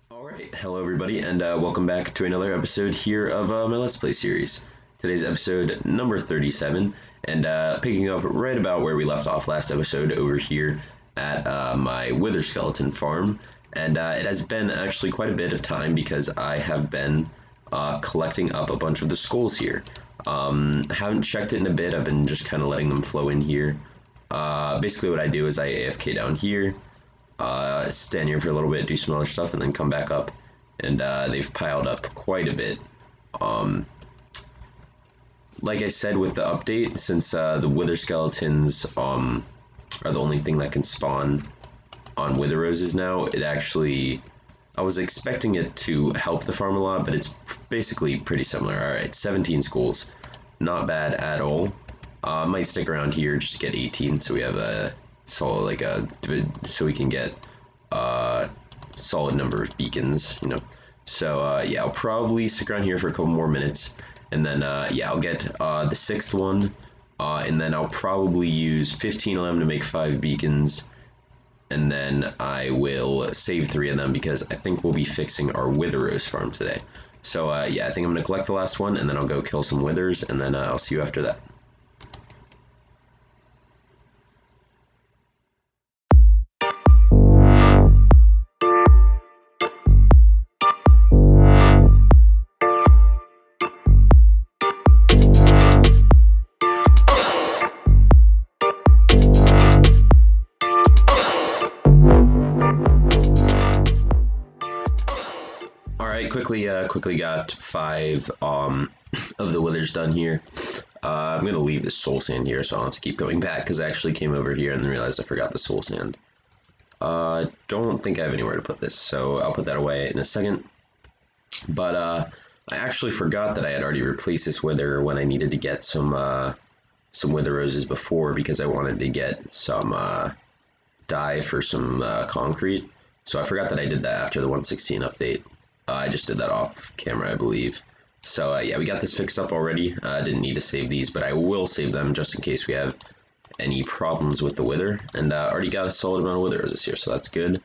Alright, hello everybody, and welcome back to another episode here of my Let's Play series. Today's episode number 37, and picking up right about where we left off last episode over here at my wither skeleton farm. And it has been actually quite a bit of time because I have been collecting up a bunch of the skulls here. Haven't checked it in a bit, I've been just kind of letting them flow in here. Basically what I do is I AFK down here, stand here for a little bit, do some other stuff, and then come back up. And they've piled up quite a bit. Like I said with the update, since the wither skeletons are the only thing that can spawn on wither roses now, it actually, I was expecting it to help the farm a lot, but it's basically pretty similar. Alright, 17 skulls, not bad at all. Might stick around here just to get 18, so we have a solid, so we can get solid number of beacons, you know. So yeah, I'll probably stick around here for a couple more minutes, and then yeah, I'll get the sixth one, and then I'll probably use 15 of them to make 5 beacons, and then I will save 3 of them because I think we'll be fixing our wither rose farm today. So yeah, I think I'm gonna collect the last one, and then I'll go kill some withers, and then I'll see you after that. Quickly got 5 of the withers done here. I'm gonna leave the soul sand here, so I don't have to keep going back because I actually came over here and then realized I forgot the soul sand. Don't think I have anywhere to put this, so I'll put that away in a second. But I actually forgot that I had already replaced this wither when I needed to get some wither roses before, because I wanted to get some dye for some concrete. So I forgot that I did that after the 1.16 update. I just did that off camera, I believe. So yeah, we got this fixed up already. I didn't need to save these, but I will save them just in case we have any problems with the wither. And already got a solid amount of wither roses here, so that's good.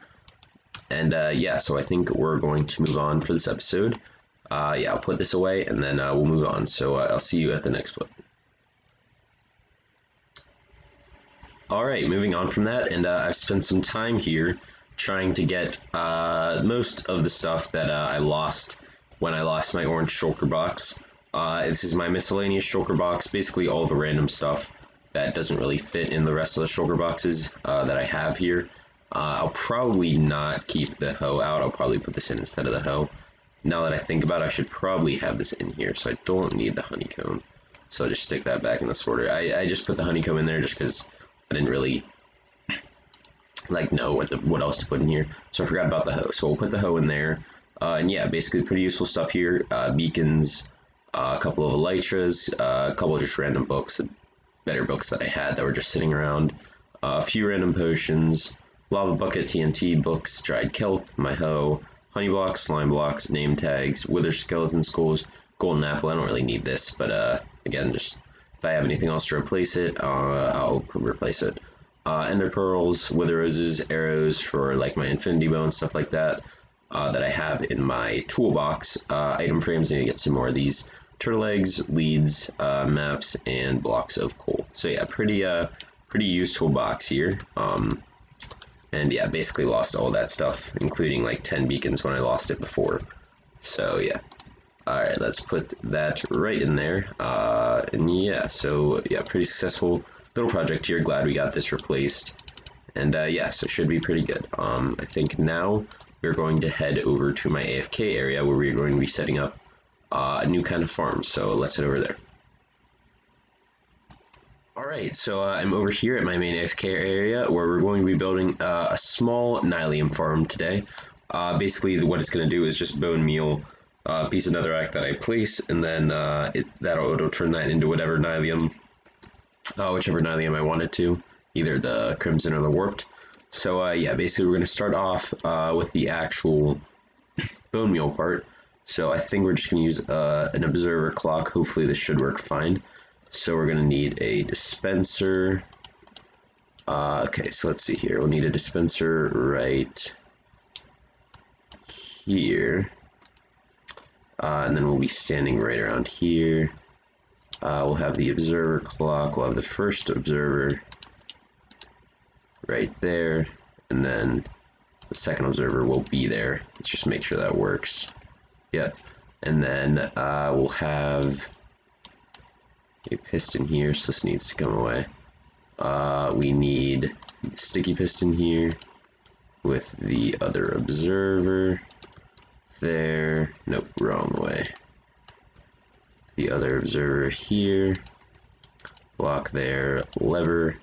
And yeah, so I think we're going to move on for this episode. Yeah, I'll put this away, and then we'll move on. So I'll see you at the next one. Alright, moving on from that, and I've spent some time here trying to get most of the stuff that I lost when I lost my orange shulker box. This is my miscellaneous shulker box, basically all the random stuff that doesn't really fit in the rest of the shulker boxes that I have here. I'll probably not keep the hoe out, I'll probably put this in instead of the hoe. Now that I think about it, I should probably have this in here, so I don't need the honeycomb. So I'll just stick that back in the sorter. I just put the honeycomb in there just because I didn't really know what else to put in here, so I forgot about the hoe. So we'll put the hoe in there, and yeah, basically pretty useful stuff here. Beacons, a couple of elytras, a couple of just random books, better books that I had that were just sitting around, a few random potions, lava bucket, TNT, books, dried kelp, my hoe, honey blocks, slime blocks, name tags, wither skeleton skulls, golden apple. I don't really need this, but again, just if I have anything else to replace it, I'll replace it. Ender pearls, wither roses, arrows for like my infinity bow and stuff like that, that I have in my toolbox. Item frames, I need to get some more of these. Turtle eggs, leads, maps, and blocks of coal. So yeah, pretty useful box here. And yeah, basically lost all that stuff, including like 10 beacons when I lost it before. So yeah. Alright, let's put that right in there. And yeah, so yeah, pretty successful little project here. Glad we got this replaced. And yeah, so it should be pretty good. I think now we're going to head over to my AFK area where we're going to be setting up a new kind of farm. So let's head over there. Alright, so I'm over here at my main AFK area where we're going to be building a small Nylium farm today. Basically what it's going to do is just bone meal a piece of netherrack that I place, and then it'll turn that into whatever Nylium, whichever Nylium I want it to, either the Crimson or the Warped. So yeah, basically we're going to start off with the actual bone meal part. So I think we're just going to use an observer clock. Hopefully this should work fine. So we're going to need a dispenser. Okay, so let's see here. We'll need a dispenser right here, and then we'll be standing right around here. We'll have the observer clock, we'll have the first observer right there, and then the second observer will be there. Let's just make sure that works. Yep. And then we'll have a piston here, so this needs to come away. We need the sticky piston here with the other observer there. Nope, wrong way. The other observer here, block there, lever,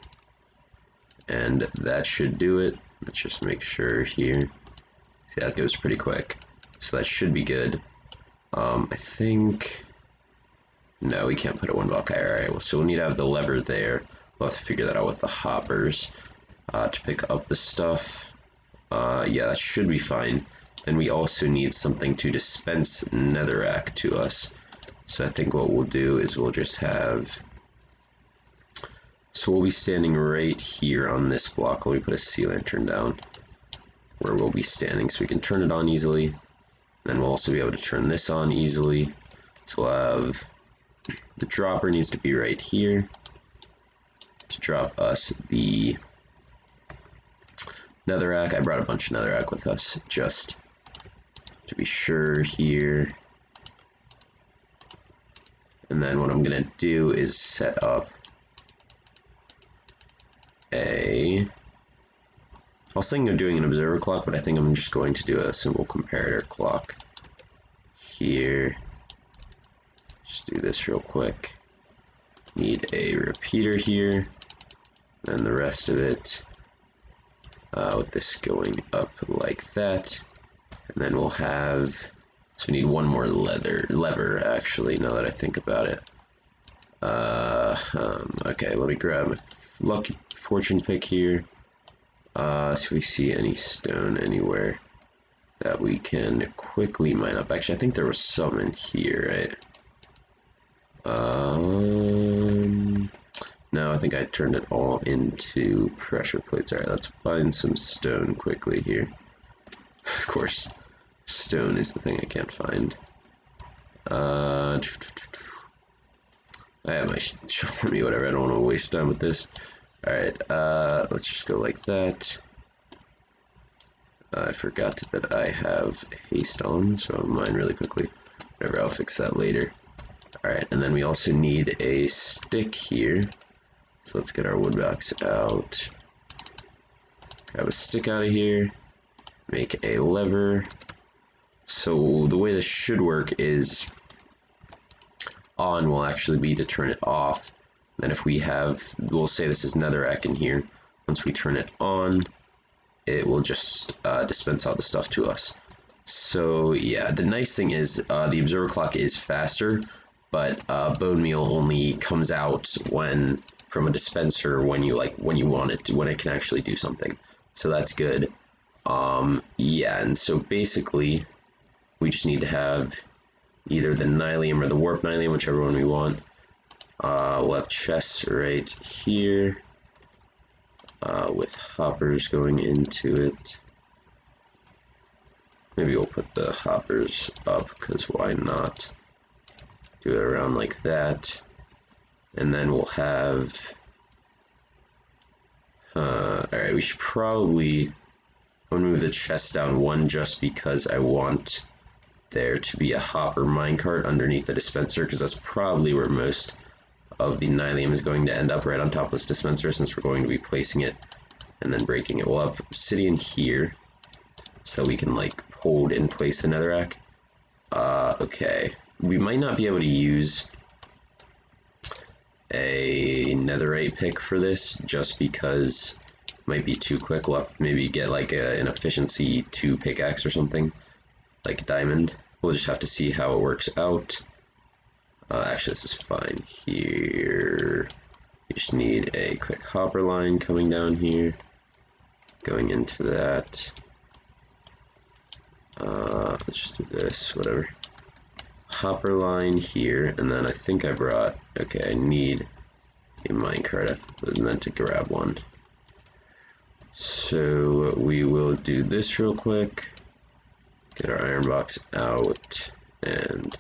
and that should do it. Let's just make sure here. See, that goes pretty quick, so that should be good. I think, no, we can't put it one block. Alright, well, so we'll need to have the lever there. We'll have to figure that out with the hoppers to pick up the stuff. Yeah, that should be fine. Then we also need something to dispense netherrack to us. So I think what we'll do is we'll just have, so we'll be standing right here on this block. Let me put a sea lantern down where we'll be standing so we can turn it on easily. Then we'll also be able to turn this on easily. So we'll have, the dropper needs to be right here to drop us the netherrack. I brought a bunch of netherrack with us just to be sure here. And then what I'm going to do is set up I was thinking of doing an observer clock, but I think I'm just going to do a simple comparator clock here. Just do this real quick. Need a repeater here, and the rest of it with this going up like that. And then we'll have, so we need one more lever actually, now that I think about it. Okay, let me grab my lucky fortune pick here. So we see any stone anywhere that we can quickly mine up. Actually, I think there was some in here, right? No, I think I turned it all into pressure plates. Alright, let's find some stone quickly here. Of course, stone is the thing I can't find. I have my show me whatever, I don't want to waste time with this. Alright, let's just go like that. I forgot that I have haste on, so I'll mine really quickly. Whatever, I'll fix that later. Alright, and then we also need a stick here. So let's get our wood box out. Grab a stick out of here. Make a lever. So the way this should work is on will actually be to turn it off. Then if we have, we'll say this is netherrack in here, once we turn it on, it will just dispense all the stuff to us. So yeah, the nice thing is the observer clock is faster, but bone meal only comes out when from a dispenser when you want it to, when it can actually do something. So that's good. Yeah, and so basically we just need to have either the Nylium or the warp Nylium, whichever one we want. We'll have chests right here with hoppers going into it. Maybe we'll put the hoppers up, because why not? Do it around like that. And then we'll have... Alright, we should probably... I'm going to move the chest down one just because I want there to be a hopper minecart underneath the dispenser, because that's probably where most of the Nylium is going to end up, right on top of this dispenser, since we're going to be placing it and then breaking it. We'll have obsidian here so we can like hold in place the netherrack. Okay, we might not be able to use a netherite pick for this just because it might be too quick. We'll have to maybe get like an efficiency 2 pickaxe or something, like a diamond. We'll just have to see how it works out. Actually, this is fine here. You just need a quick hopper line coming down here, going into that. Let's just do this, whatever. Hopper line here, and then I think I brought, okay, I need a minecart. I meant to grab one. So we will do this real quick. Get our iron box out, and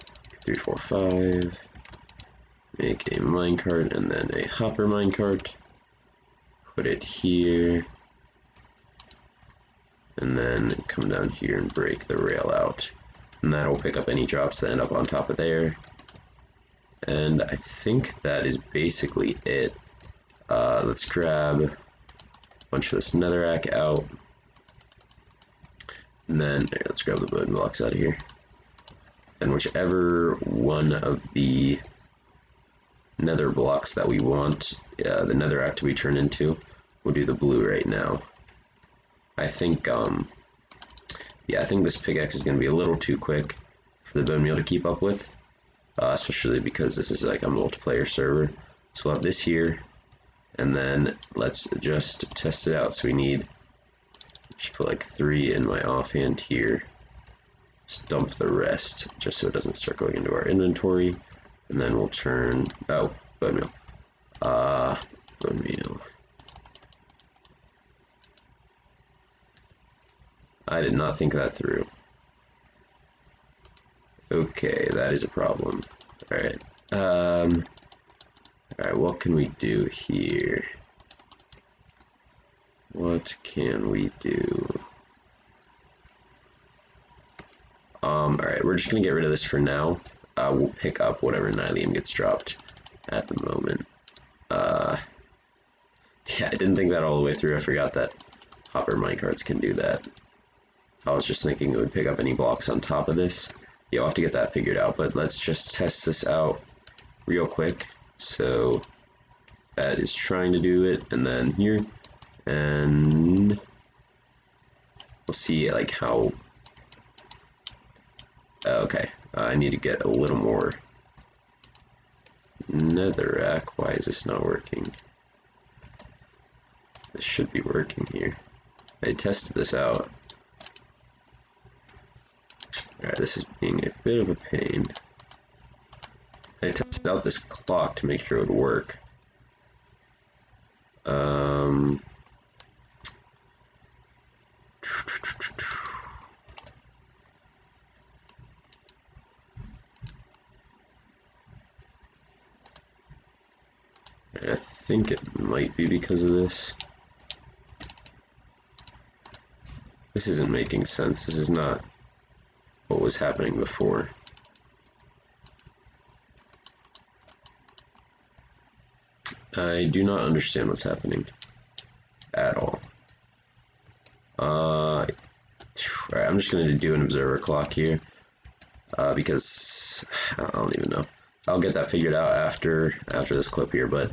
3, 4, 5. Make a minecart and then a hopper minecart. Put it here. And then come down here and break the rail out. And that'll pick up any drops that end up on top of there. And I think that is basically it. Let's grab a bunch of this netherrack out. And then let's grab the bone blocks out of here. And whichever one of the nether blocks that we want the netherrack to be turned into, we'll do the blue right now. I think I think this pickaxe is going to be a little too quick for the bone meal to keep up with, especially because this is like a multiplayer server. So we'll have this here, and then let's just test it out. So we need, just put like 3 in my offhand here. Let's dump the rest just so it doesn't start going into our inventory, and then we'll turn, oh, bone meal. Bone meal. I did not think that through. Okay, that is a problem. Alright. Alright, what can we do here? What can we do? Alright, we're just gonna get rid of this for now. We'll pick up whatever Nylium gets dropped at the moment. Yeah, I didn't think that all the way through. I forgot that hopper minecarts can do that. I was just thinking it would pick up any blocks on top of this. You'll have to get that figured out, but let's just test this out real quick. So that is trying to do it, and then here, and we'll see like how. Okay, I need to get a little more netherrack. Why is this not working? This should be working here. I tested this out. Alright, this is being a bit of a pain. I tested out this clock to make sure it would work. I think it might be because of this. This isn't making sense. This is not what was happening before. I do not understand what's happening at all. Alright, I'm just going to do an observer clock here because I don't even know. I'll get that figured out after this clip here, but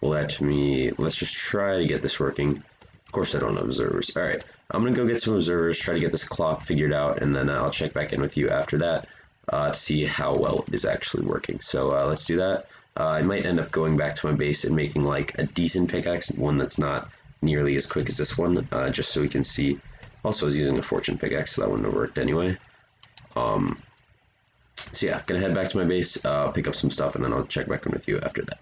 let's just try to get this working. Of course I don't have observers. Alright, I'm gonna go get some observers, try to get this clock figured out, and then I'll check back in with you after that to see how well it is actually working. So let's do that. I might end up going back to my base and making like a decent pickaxe, one that's not nearly as quick as this one, just so we can see. Also I was using a fortune pickaxe, so that wouldn't have worked anyway. So yeah, gonna head back to my base, pick up some stuff, and then I'll check back in with you after that.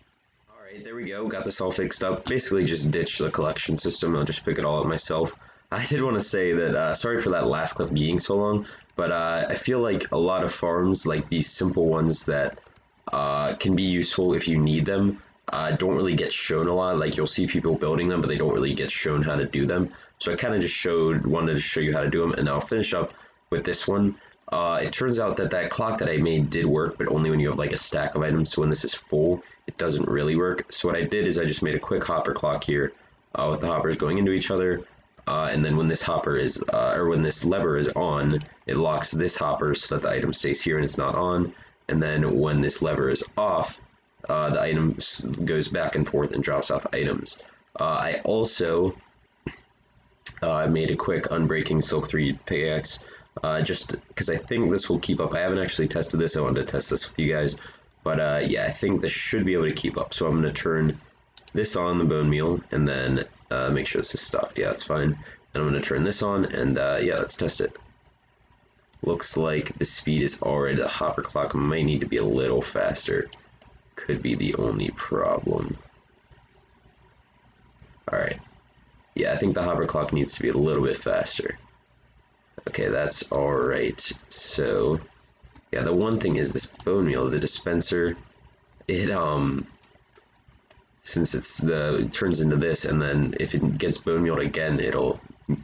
Alright, there we go, got this all fixed up. Basically just ditched the collection system, I'll just pick it all up myself. I did want to say that, sorry for that last clip being so long, but I feel like a lot of farms, like these simple ones that can be useful if you need them, don't really get shown a lot. Like you'll see people building them, but they don't really get shown how to do them. So I kind of just wanted to show you how to do them, and I'll finish up with this one. It turns out that that clock that I made did work, but only when you have like a stack of items. So when this is full, it doesn't really work. So what I did is I just made a quick hopper clock here with the hoppers going into each other. And then when this hopper is, or when this lever is on, it locks this hopper so that the item stays here and it's not on. And then when this lever is off, the item goes back and forth and drops off items. I also made a quick unbreaking silk 3 pickaxe, just because I think this will keep up. I haven't actually tested this. I wanted to test this with you guys. But yeah, I think this should be able to keep up. So I'm going to turn this on, the bone meal, and then make sure this is stocked. Yeah, that's fine. And I'm going to turn this on, and yeah, let's test it. Looks like the speed is already, the hopper clock might need to be a little faster. Could be the only problem. Alright. Yeah, I think the hopper clock needs to be a little bit faster. Okay, that's alright. So, yeah, the one thing is this bone meal, the dispenser, it, since it turns into this, and then if it gets bone mealed again, it'll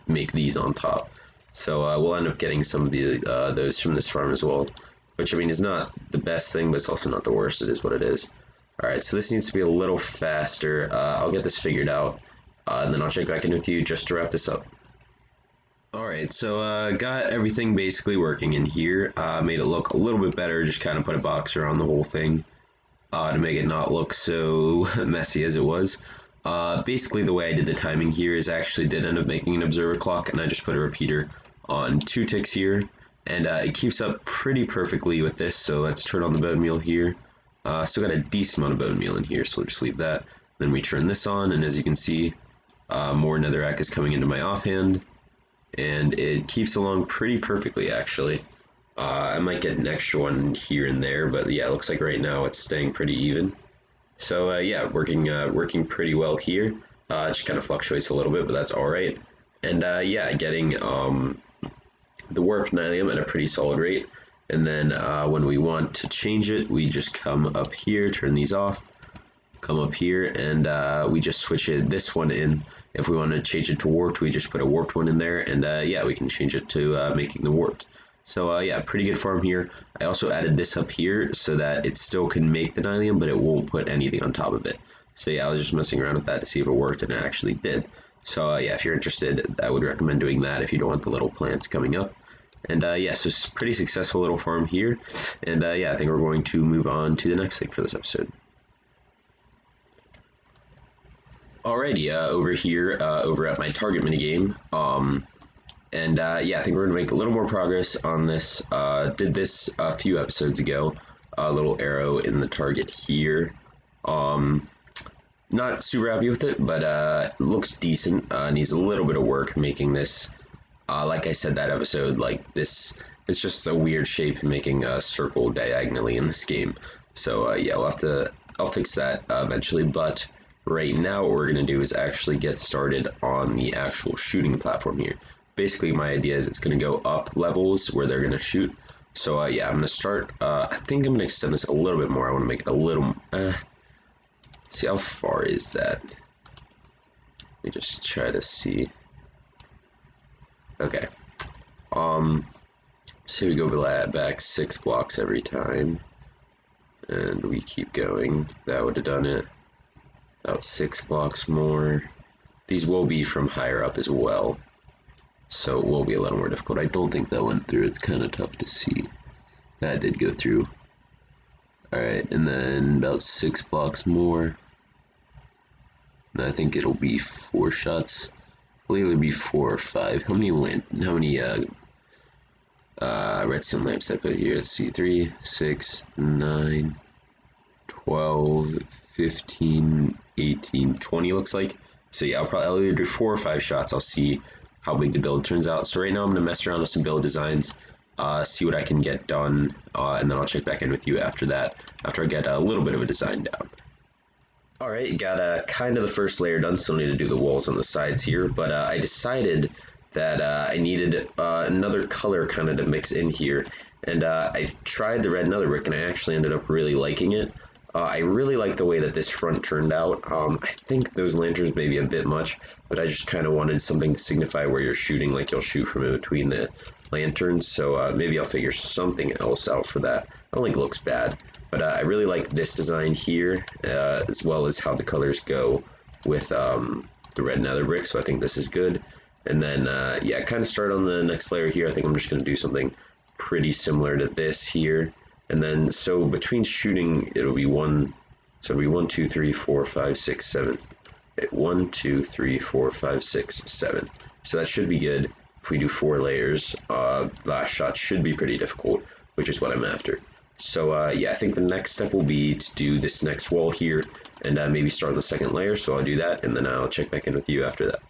make these on top. So we'll end up getting some of the those from this farm as well, which I mean is not the best thing, but it's also not the worst. It is what it is. All right, so this needs to be a little faster. I'll get this figured out, and then I'll check back in with you just to wrap this up. All right, so got everything basically working in here. Made it look a little bit better. Just kind of put a box around the whole thing. To make it not look so messy as it was. Basically, the way I did the timing here is I actually did end up making an observer clock, and I just put a repeater on 2 ticks here, and it keeps up pretty perfectly with this. So let's turn on the bone meal here. Still got a decent amount of bone meal in here, so we'll just leave that. Then we turn this on, and as you can see, more netherrack is coming into my offhand, and it keeps along pretty perfectly actually. I might get an extra one here and there, but yeah, it looks like right now it's staying pretty even. So yeah, working pretty well here. It just kind of fluctuates a little bit, but that's all right. And yeah, getting the warp Nylium at a pretty solid rate. And then when we want to change it, we just come up here, turn these off, come up here, and we just switch this one in. If we want to change it to warped, we just put a warped one in there, and yeah, we can change it to making the warped. So yeah, pretty good farm here. I also added this up here so that it still can make the Nylium, but it won't put anything on top of it. So yeah, I was just messing around with that to see if it worked, and it actually did. So yeah, if you're interested, I would recommend doing that if you don't want the little plants coming up. And yeah, so it's a pretty successful little farm here. And yeah, I think we're going to move on to the next thing for this episode. Alrighty, over here, over at my target minigame, and yeah, I think we're going to make a little more progress on this. Did this a few episodes ago. A little arrow in the target here. Not super happy with it, but it looks decent. Needs a little bit of work making this. Like I said that episode, like this, it's just a weird shape making a circle diagonally in this game. So yeah, I'll fix that eventually. But right now, what we're going to do is actually get started on the actual shooting platform here. Basically, my idea is it's going to go up levels where they're going to shoot. So yeah, I'm going to start, I think I'm going to extend this a little bit more. I want to make it a little, let's see, how far is that? Let me just try to see. Okay. So we go back 6 blocks every time. And we keep going. That would have done it. About 6 blocks more. These will be from higher up as well, so it will be a little more difficult. I don't think that went through. It's kind of tough to see. That did go through. Alright, and then about 6 blocks more. And I think it'll be 4 shots. I believe it would be 4 or 5. How many redstone lamps I put here? Let's see, 3, 6, 9, 12, 15, 18, 20 looks like. So yeah, I'll either do 4 or 5 shots. I'll see how big the build turns out. So right now I'm going to mess around with some build designs, see what I can get done, and then I'll check back in with you after that, after I get a little bit of a design down. Alright, got kind of the first layer done. Still need to do the walls on the sides here, but I decided that I needed another color kind of to mix in here, and I tried the red netherbrick, and I actually ended up really liking it. I really like the way that this front turned out. I think those lanterns may be a bit much, but I just kind of wanted something to signify where you're shooting, like you'll shoot from in between the lanterns, so maybe I'll figure something else out for that. I don't think it looks bad, but I really like this design here, as well as how the colors go with the red nether brick, so I think this is good. And then, yeah, kind of start on the next layer here. I think I'm just going to do something pretty similar to this here. And then, so between shooting, it'll be 1, 2, 3, 4, 5, 6, 7. Okay, 1, 2, 3, 4, 5, 6, 7. So that should be good. If we do 4 layers, last shot should be pretty difficult, which is what I'm after. So yeah, I think the next step will be to do this next wall here, and maybe start on the second layer, so I'll do that, and then I'll check back in with you after that.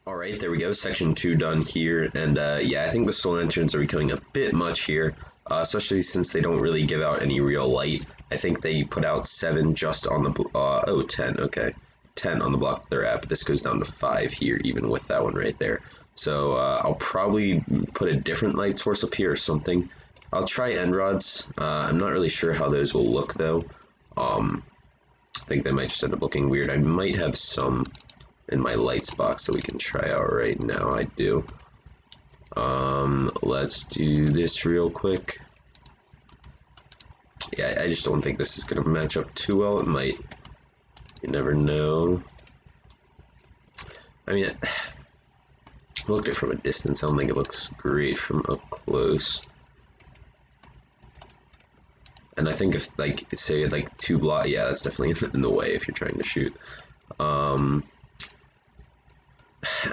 Alright, there we go, section 2 done here, and yeah, I think the soul lanterns are becoming a bit much here, especially since they don't really give out any real light. I think they put out 7 just on the, 10, okay, 10 on the block they're at, but this goes down to 5 here, even with that one right there. So I'll probably put a different light source up here or something. I'll try end rods. I'm not really sure how those will look though. I think they might just end up looking weird. I might have some in my lights box that we can try out right now. I do. Let's do this real quick. Yeah, I just don't think this is going to match up too well. It might. You never know. I mean, I looked at it from a distance. I don't think it looks great from up close. And I think if, like, say, like, 2 block, yeah, that's definitely in the way if you're trying to shoot. I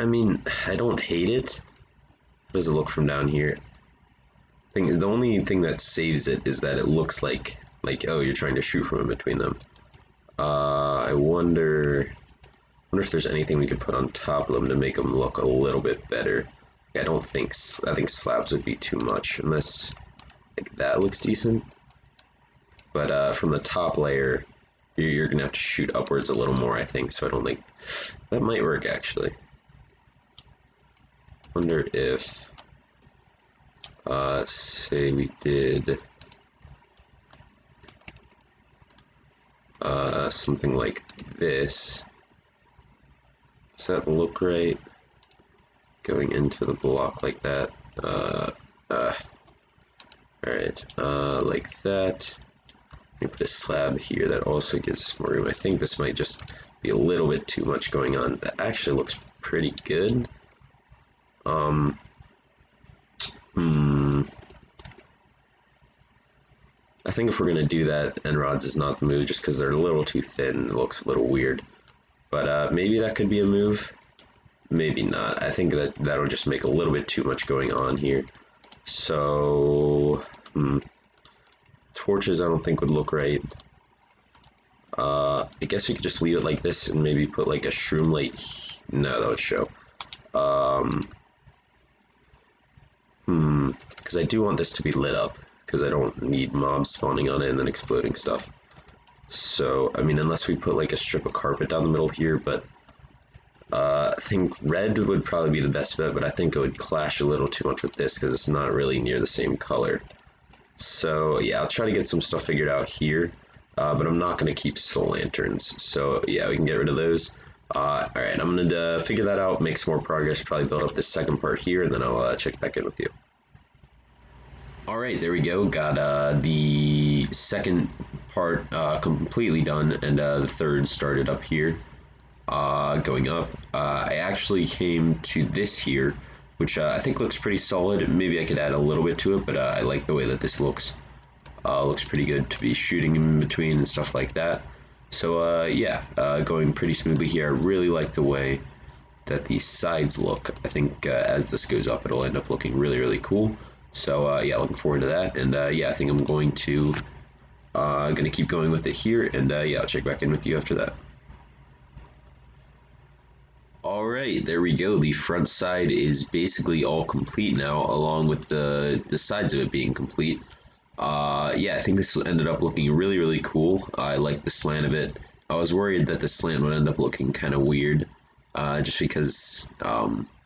mean, I don't hate it. How does it look from down here? The only thing that saves it is that it looks like oh, you're trying to shoot from in between them. I wonder if there's anything we could put on top of them to make them look a little bit better. I think slabs would be too much, unless like that looks decent. But from the top layer, you're gonna have to shoot upwards a little more, I think. So I don't think that might work actually. Wonder if, say we did something like this. Does that look right? Going into the block like that. Alright, like that. Let me put a slab here that also gives more room. I think this might just be a little bit too much going on. That actually looks pretty good. I think if we're gonna do that, end rods is not the move just because they're a little too thin. It looks a little weird. But maybe that could be a move. Maybe not. I think that'll just make a little bit too much going on here. So, torches I don't think would look right. I guess we could just leave it like this and maybe put like a shroom light. No, that would show. Because I do want this to be lit up, because I don't need mobs spawning on it and then exploding stuff. So, I mean, unless we put like a strip of carpet down the middle here, but I think red would probably be the best bet, but I think it would clash a little too much with this because it's not really near the same color. So yeah, I'll try to get some stuff figured out here, but I'm not going to keep soul lanterns. So yeah, we can get rid of those. Alright, I'm going to figure that out, make some more progress, probably build up this second part here, and then I'll check back in with you. Alright, there we go. Got the second part completely done, and the third started up here. Going up, I actually came to this here, which I think looks pretty solid. Maybe I could add a little bit to it, but I like the way that this looks. Looks pretty good to be shooting in between and stuff like that. So yeah, going pretty smoothly here. I really like the way that these sides look. I think as this goes up, it'll end up looking really, really cool. So yeah, looking forward to that. And yeah, I think I'm going to keep going with it here, and yeah, I'll check back in with you after that. Alright, there we go. The front side is basically all complete now, along with the sides of it being complete. Yeah, I think this ended up looking really, really cool. I like the slant of it. I was worried that the slant would end up looking kind of weird, just because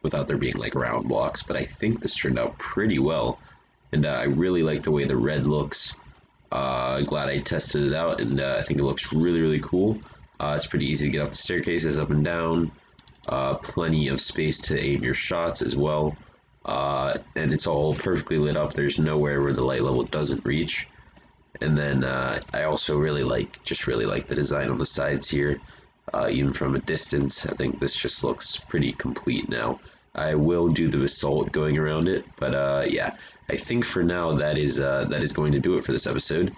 without there being like round blocks, but I think this turned out pretty well. And I really like the way the red looks. Glad I tested it out, and I think it looks really, really cool. It's pretty easy to get up the staircases, up and down. Plenty of space to aim your shots as well, and it's all perfectly lit up. There's nowhere where the light level doesn't reach. And then I also really like the design on the sides here, even from a distance. I think this just looks pretty complete now. I will do the basalt going around it, but yeah, I think for now that is going to do it for this episode.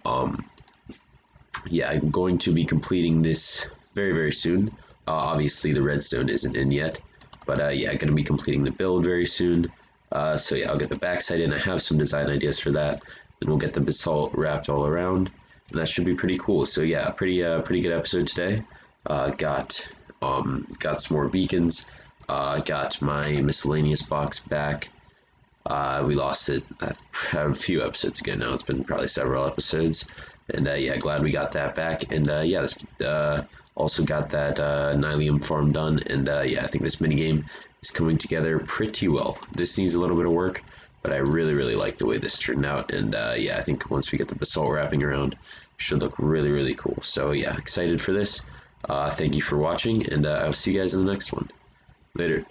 Yeah, I'm going to be completing this very, very soon. Obviously, the redstone isn't in yet, but yeah, going to be completing the build very soon. So yeah, I'll get the backside in. I have some design ideas for that, and we'll get the basalt wrapped all around, and that should be pretty cool. So yeah, pretty good episode today. Got some more beacons. Got my miscellaneous box back. We lost it a few episodes ago now. It's been probably several episodes. And yeah, glad we got that back. And yeah, this also got that Nylium farm done. And yeah, I think this minigame is coming together pretty well. This needs a little bit of work, but I really, really like the way this turned out. And yeah, I think once we get the basalt wrapping around, it should look really, really cool. So yeah, excited for this. Thank you for watching, and I'll see you guys in the next one. Later.